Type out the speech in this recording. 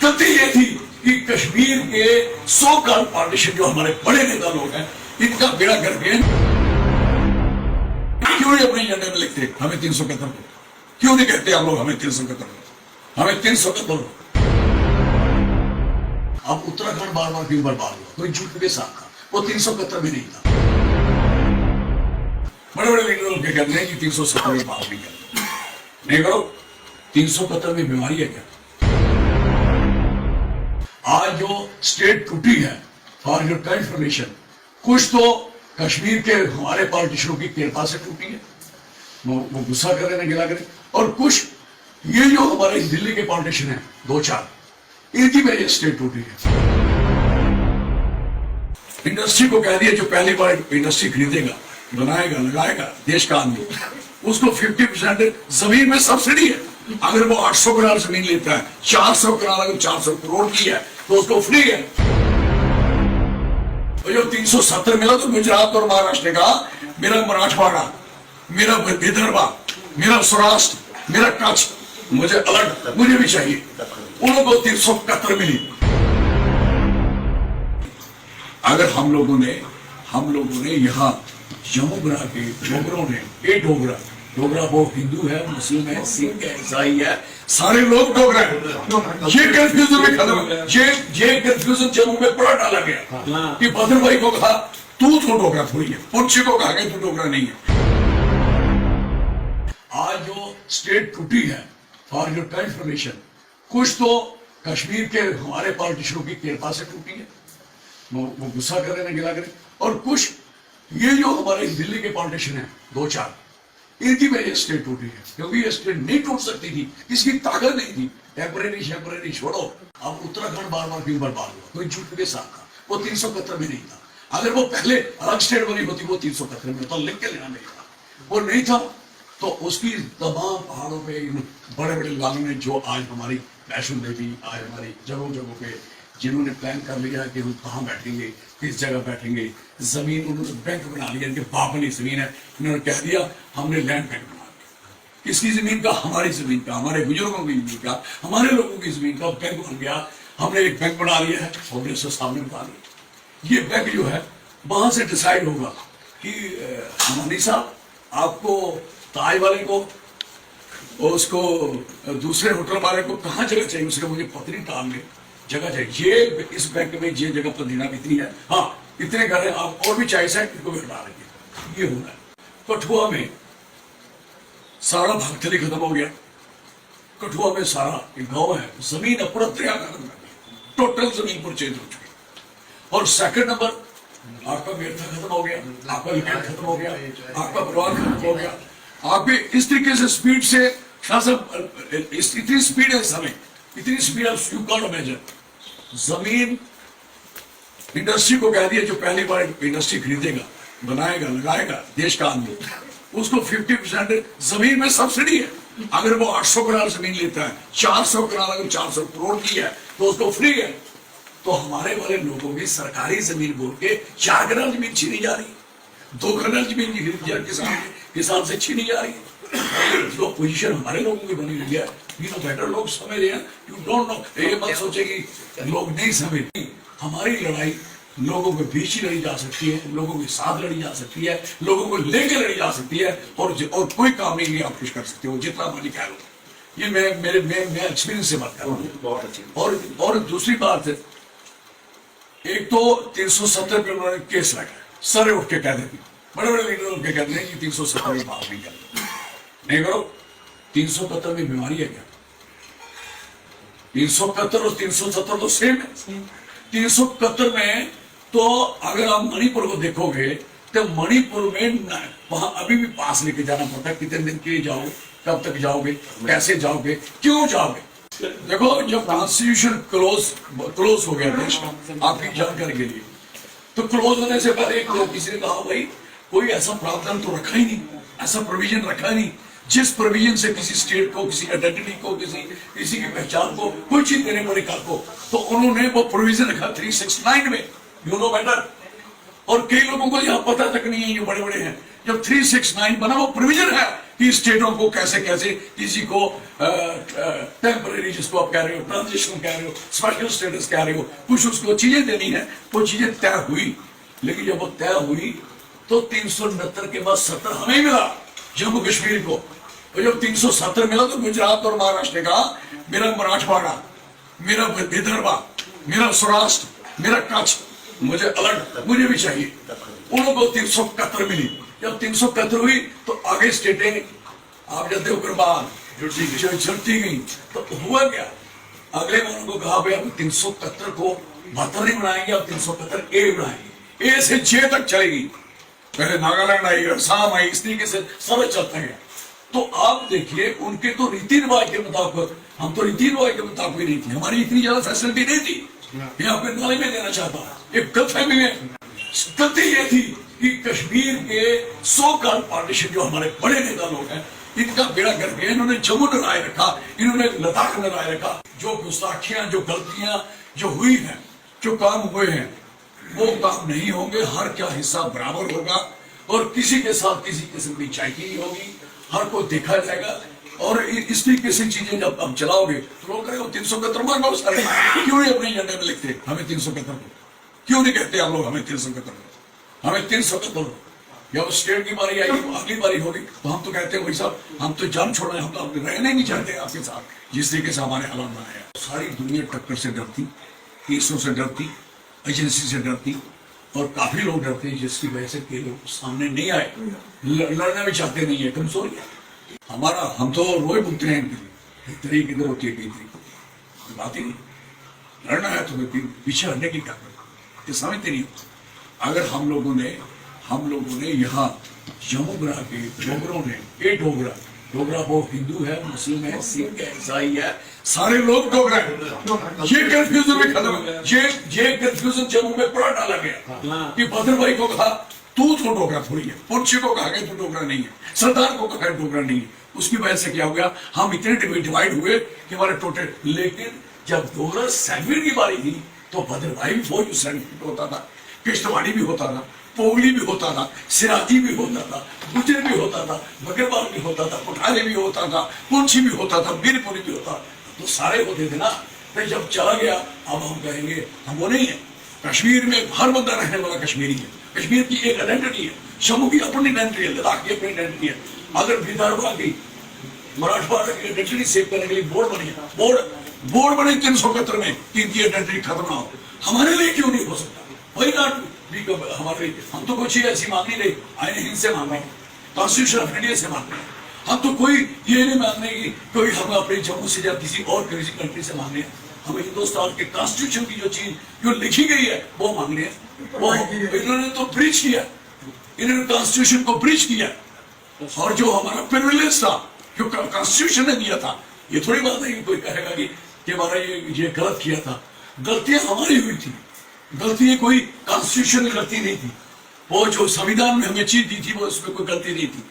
गलती ये थी कि कश्मीर के 100 कॉल पार्टीशन जो हमारे बड़े नेता लोग हैं इनका बेड़ा कर दिया। क्यों नहीं अपने एजेंडे में लिखते हमें 371? क्यों नहीं कहते आप लोग हमें 371, हमें 371? अब उत्तराखंड बार बार क्यों बर्बाद हुआ? कोई झूठ के साथ था, वो 371 भी नहीं था। बड़े बड़े लीडरों के कहते हैं कि 370 में बात नहीं करते, नहीं करो। 371 में बीमारी है क्या? आज जो स्टेट टूटी है, फॉर योर कंफर्मेशन, कुछ तो कश्मीर के हमारे पॉलिटिशियनों की कृपा से टूटी है, वो गुस्सा कर रहे हैं, गिला करें, और कुछ ये जो हमारे दिल्ली के पॉलिटिशियन हैं 2-4, इनकी वजह स्टेट टूटी है। इंडस्ट्री को कह दिया जो पहली बार इंडस्ट्री खरीदेगा, बनाएगा, लगाएगा, देश का आदमी, उसको 50% जमीन में सब्सिडी है। अगर वो 800 करोड़ जमीन लेता है, 400 करोड़ अगर 400 करोड़ की है तो उसको फ्री है। और जो 370 मिला तो गुजरात और महाराष्ट्र ने कहा मेरा मराठवाड़ा, मेरा विदर्भा, मेरा सौराष्ट्र, मेरा कच्छ, मुझे अलग, मुझे भी चाहिए। उनको 371 मिली। अगर हम लोगों ने यहाँ यमुना के डोगरों ने, ये डोगरा वो हिंदू है, मुस्लिम है, सिख है, ईसाई है, सारे लोग डोगरा है। ये कंफ्यूजन में खत्म, ये कंफ्यूजन जम्मू में पूरा डाला गया कि बद्र भाई को कहा तू तो डोगरा थोड़ी है, पुंछी को कहा कि तू डोगरा नहीं है। आज जो स्टेट टूटी है, फॉर योर कंफर्मेशन, कुछ तो कश्मीर के हमारे पॉलिटिशियनों की कृपा से टूटी है, वो गुस्सा कर रहे हैं, गिला करें, और कुछ ये जो हमारे दिल्ली के पॉलिटिशियन हैं 2-4, इनकी वजह स्टेट टूटी है, क्योंकि ये स्टेट नहीं टूट सकती थी, इसकी ताकत नहीं थी। टेम्परेरी छोड़ो, अब उत्तराखंड बार बार क्यों बर्बाद हुआ? कोई झूठ के साथ था, वो 371 भी नहीं था। अगर वो पहले अलग स्टेट बनी होती वो 371 में तो लिख के लेना नहीं था, वो नहीं था। तो उसकी तमाम पहाड़ों पे बड़े बड़े लालों ने जो आज हमारी वैष्णो देवी, आज हमारी जगहों पे जिन्होंने प्लान कर लिया कि हम कहाँ बैठेंगे, किस जगह बैठेंगे, जमीन उन्होंने बैंक बना लिया, इनके बाप वाली जमीन है, इन्होंने कह दिया हमने लैंड बैंक बना लिया। किसकी जमीन का? हमारी जमीन का, हमारे बुजुर्गों की जमीन का, हमारे लोगों की जमीन का बैंक बन गया। हमने एक बैंक बना लिया है, ऑब्वियसली सामने बता दिया। ये बैंक जो है वहां से डिसाइड होगा कि हमारी साहब आपको ताज वाले को और उसको दूसरे होटल वाले को कहाँ जगह चाहिए, उसने मुझे पत्नी टाल में जगह चाहिए, ये इस बैंक में ये जगह पर देना इतनी है, हाँ इतने घर है, आप और भी चाहिए है इनको भी हटा लेंगे। ये होना है। कठुआ में सारा भागथली खत्म हो गया। कठुआ में सारा एक गांव है, जमीन पूरा दरिया खत्म कर दिया, टोटल जमीन पर चेंज हो चुकी। और सेकंड नंबर आपका मेरथा खत्म हो गया, आपका विकेट खत्म हो गया, आपका परिवार खत्म हो गया। आपके इस तरीके से स्पीड से इतनी स्पीड है इस समय, इतनी स्पीड यू कांट इमेजिन। जमीन इंडस्ट्री को कह दिया जो पहली बार इंडस्ट्री खरीदेगा, बनाएगा, लगाएगा, देश का आदमी, उसको 50% जमीन में सब्सिडी है। अगर वो 800 करोड़ जमीन लेता है, 400 करोड़ अगर 400 करोड़ की है तो उसको फ्री है। तो हमारे वाले लोगों की सरकारी जमीन बोल के 4 करोड़ जमीन छीनी जा रही है, 2 करोड़ जमीन किसान से छीनी जा रही है। जो पोजीशन हमारे लोगों की बनी हुई है, यू नो बेटर, लोग समझ रहे हैं, यू डोंट नो। ये मत सोचे कि लोग नहीं समझते। हमारी लड़ाई लोगों के बीच ही लड़ी जा सकती है, लोगों के साथ लड़ी जा सकती है, लोगों को लेकर लड़ी जा सकती है, और कोई काम नहीं आप कुछ कर सकते हो, जितना मर्जी कह लो। ये मैं एक्सपीरियंस से बात कर रहा हूँ। बहुत अच्छी। और दूसरी बात है, एक तो 370 पे उन्होंने केस लगाया, सारे उठ के कह देते, बड़े बड़े लीडर उठ के कहते हैं कि 370 में बात नहीं करते, नहीं करो। 371 में बीमारी है क्या? 371 और 370 तो सेम है। 371 में तो अगर आप मणिपुर को देखोगे तो मणिपुर में वहां अभी भी पास लेके जाना पड़ता है, कितने दिन के लिए जाओ, कब तक जाओगे, कैसे जाओगे, क्यों जाओगे। देखो जब कॉन्स्टिट्यूशन क्लोज हो गया देश का, आपकी जानकारी के लिए, तो क्लोज होने से पहले किसी ने कहा भाई कोई ऐसा प्रावधान तो रखा ही नहीं, ऐसा प्रोविजन रखा ही नहीं जिस प्रोविजन से किसी स्टेट को, किसी आइडेंटिटी को, किसी की पहचान को कोई चीज देने पड़े कल को। तो उन्होंने वो प्रोविजन रखा 369 में, यू नो बेटर। और कई लोगों को यहाँ पता तक नहीं है, ये बड़े बड़े हैं जब 369 बना, वो प्रोविजन है कि स्टेटों को कैसे कैसे किसी को टेम्पररी, जिसको आप कह रहे हो ट्रांजिशन कह रहे हो, स्पेशल स्टेटस कह रहे हो, कुछ उसको चीजें देनी है। वो चीजें तय हुई, लेकिन जब वो तय हुई तो 369 के बाद 70 हमें मिला जम्मू कश्मीर को। और जब 370 मिला तो गुजरात और महाराष्ट्र ने कहा मेरा मराठवाड़ा, मेरा विदर्भा, मेरा सौराष्ट्र, मेरा कच्छ, मुझे अलग, मुझे भी चाहिए। उनको 371 मिली। जब 371 हुई तो आगे स्टेटें आप जानते हो कुर्बान चलती गई। तो हुआ क्या, अगले वालों को कहा भाई अब 371 को 72 नहीं बनाएंगे, अब 371 ए बनाएंगे। ए से 6 तक चलेगी। पहले नागालैंड आई, असम आई, इस तरीके से सब चलता गया। तो आप देखिए उनके तो रीति रिवाज के मुताबिक, हम तो रीति रिवाज के मुताबिक नहीं थी, हमारी इतनी ज्यादा फैसिलिटी नहीं थी। मैं आपके नाले में देना चाहता हूं, एक गलतफहमी में गलती ये थी कि कश्मीर के 100 काल पार्टीशन, जो हमारे बड़े नेता लोग हैं, इनका बेड़ा करके इन्होंने जम्मू नराय रखा, इन्होंने लद्दाख नराय रखा। जो गुस्ताखियां, जो गलतियां जो हुई हैं, जो काम हुए हैं, वो काम नहीं होंगे। हर का हिस्सा बराबर होगा और किसी के साथ किसी किस्म की चाइकी नहीं होगी, हर को देखा जाएगा। और इस तरीके से चीजें जब आप चलाओगे तो लोग करेंगे 371 मान लो सारे, क्यों नहीं अपने एजेंडे में लिखते हमें 371 को, क्यों नहीं कहते आप लोग हमें 371, हमें 371। जब स्टेट की बारी आएगी, अगली बारी होगी, तो हम तो कहते हैं भाई साहब हम तो जान छोड़ना है, हम तो रहना ही नहीं चाहते आपके साथ, जिस तरीके से हमारे हालात बनाए। सारी दुनिया टक्कर से डरती, केसों से डरती, एजेंसी से डरती, और काफी लोग डरते हैं जिसकी वजह से के लोग सामने नहीं आए, लड़ना भी चाहते नहीं है, कमजोरी है हमारा। हम तो रोए भुगते हैं इनके लिए, किधर होती है कोई बात ही नहीं। लड़ना है तो पीछे हटने की क्या ये समझते नहीं। अगर हम लोगों ने यहाँ जम्मू ग्राह के डोगरों ने, ये डोगरा वो हिंदू है, मुस्लिम है, सिख है, ईसाई है, सारे लोग डोगरा है। ये कंफ्यूजन में खत्म है। ये कंफ्यूजन जम्मू में पूरा डाला गया कि बद्र भाई को कहा तू तो डोगरा थोड़ी है, पुंछी को कहा गया तू डोगरा नहीं है, सरदार को कहा डोगरा नहीं है। उसकी वजह से क्या हो गया, हम इतने डिवाइड हुए कि हमारे टोटल। लेकिन जब डोगरा सर्टिफिकेट की बारी थी तो बद्र भाई भी फौज सर्टिफिकेट होता था, किश्तवाड़ी भी होता था, पोगली भी होता था, सिराजी भी होता था, गुजर भी होता था, बकरवाल भी होता था, कोठारी भी होता था, पुंछी भी होता था, बीरपुरी भी होता, तो सारे होते थे ना। फिर जब चला गया अब हम कहेंगे हम वो नहीं है। कश्मीर में हर बंदा रहने वाला कश्मीरी है, कश्मीर की एक आइडेंटिटी है, जम्मू की अपनी आइडेंटिटी है, लद्दाख की अपनी आइडेंटिटी है। अगर विदर्भा की, मराठवाड़ा की आइडेंटिटी सेव करने के लिए बोर्ड बनी है, बोर्ड बने 371 में कि इनकी आइडेंटिटी खत्म ना हो, हमारे लिए क्यों नहीं हो सकता? वही नॉट हमारे, हम तो कुछ ही ऐसी मांग नहीं रहे, आईने हिंद से मांग रहे, कॉन्स्टिट्यूशन ऑफ इंडिया से मांग रहे हैं। हम तो कोई ये नहीं मांग रहे कि कोई हम अपने जम्मू से या किसी और किसी कंट्री से मांग रहे हैं। हमें हिंदुस्तान के कॉन्स्टिट्यूशन की जो चीज जो लिखी गई है वो मांग रहे हैं। वो इन्होंने तो ब्रीच किया, इन्होंने कॉन्स्टिट्यूशन को ब्रीच किया। और जो हमारा प्रिविलेज था, जो कॉन्स्टिट्यूशन ने दिया था, ये थोड़ी बात है कि कोई कहेगा कि हमारा ये गलत किया था। गलतियां हमारी हुई थी, गलती कोई कॉन्स्टिट्यूशन की गलती नहीं थी। वो जो संविधान में हमें चीज दी थी वो उसमें कोई गलती नहीं थी।